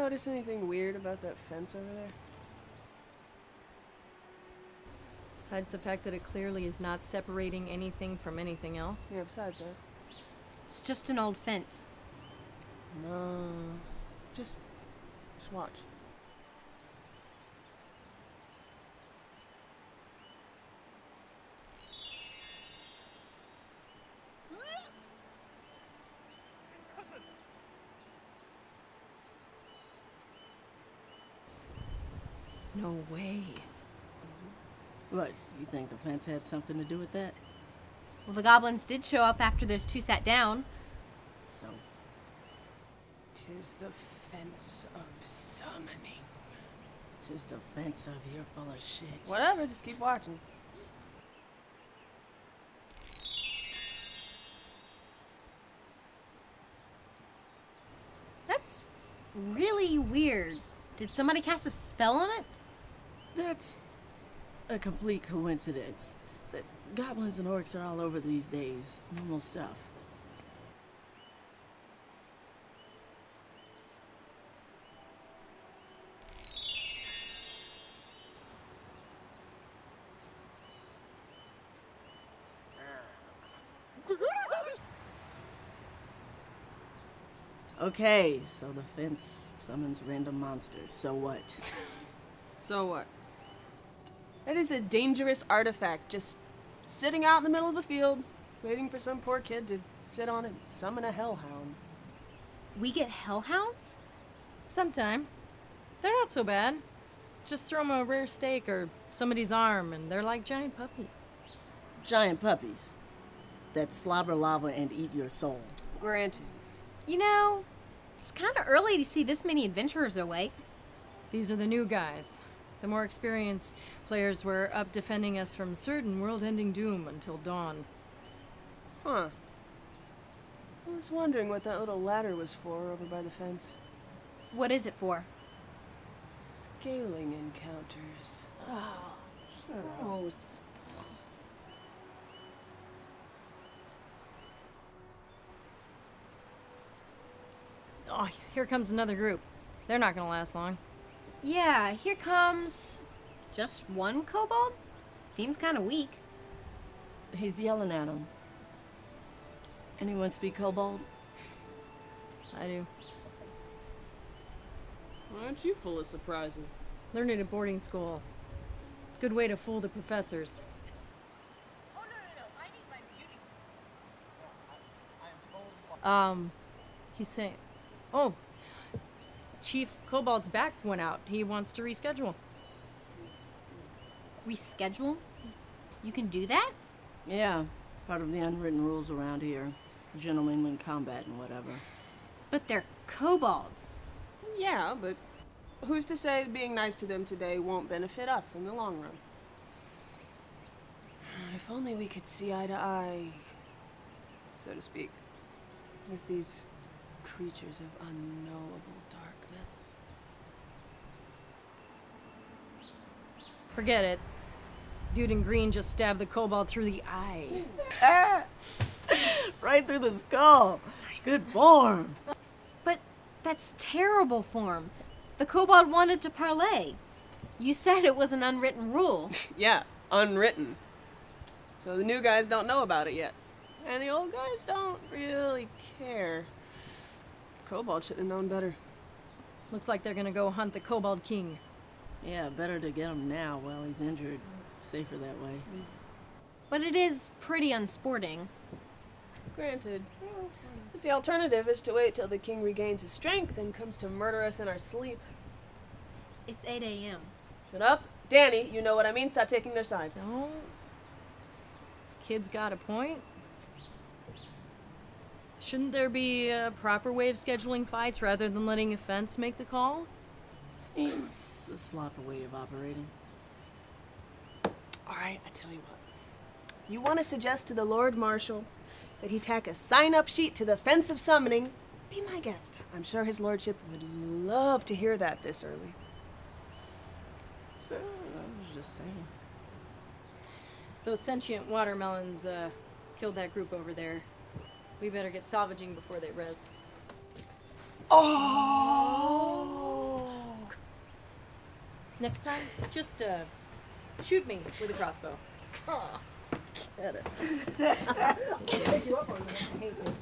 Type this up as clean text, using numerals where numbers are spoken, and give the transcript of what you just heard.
notice anything weird about that fence over there? Besides the fact that it clearly is not separating anything from anything else. Yeah, besides that. It's just an old fence. No. Just watch. No way. What, you think the fence had something to do with that? Well, the goblins did show up after those two sat down. So, 'Tis the fence of summoning. 'tis the fence of you're full of shit. Whatever, just keep watching. That's really weird. Did somebody cast a spell on it? That's a complete coincidence. The goblins and orcs are all over these days. Normal stuff. Okay, so the fence summons random monsters. So what? So what? It is a dangerous artifact just sitting out in the middle of a field, waiting for some poor kid to sit on it and summon a hellhound. We get hellhounds? Sometimes. They're not so bad. Just throw them a rare steak or somebody's arm, and they're like giant puppies. Giant puppies that slobber lava and eat your soul. Granted. You know, it's kind of early to see this many adventurers awake. These are the new guys. The more experienced players were up defending us from certain world-ending doom until dawn. Huh. I was wondering what that little ladder was for over by the fence. What is it for? Scaling encounters. Oh, gross. Oh, here comes another group. They're not gonna last long. Yeah, here comes just one kobold? Seems kind of weak. He's yelling at him. Anyone speak kobold? I do. Aren't you full of surprises? Learned it at boarding school. Good way to fool the professors. Oh, no, I need my beauty sleep. I am told. He's saying... Oh, Chief Kobold's back went out. He wants to reschedule. Reschedule? You can do that? Yeah, part of the unwritten rules around here. Gentlemanly combat and whatever. But they're kobolds. Yeah, but who's to say being nice to them today won't benefit us in the long run? If only we could see eye to eye, so to speak, with these creatures of unknowable darkness. Forget it. Dude in green just stabbed the kobold through the eye. Right through the skull. Good form. But that's terrible form. The kobold wanted to parlay. You said it was an unwritten rule. Yeah, unwritten. So the new guys don't know about it yet. And the old guys don't really care. Kobold should have known better. Looks like they're gonna go hunt the Kobold King. Yeah, better to get him now while he's injured. Safer that way. But it is pretty unsporting. Granted. But the alternative is to wait till the king regains his strength and comes to murder us in our sleep. It's 8 a.m. Shut up. Danny, you know what I mean. Stop taking their side. No. Kid's got a point. Shouldn't there be a proper way of scheduling fights rather than letting a fence make the call? Seems a sloppy way of operating. Alright, I tell you what. You want to suggest to the Lord Marshal that he tack a sign-up sheet to the Fence of Summoning? Be my guest. I'm sure his lordship would love to hear that this early. I was just saying. Those sentient watermelons killed that group over there. We better get salvaging before they res. Oh! Next time, just shoot me with a crossbow. Get it. Pick you up on that. I hate you.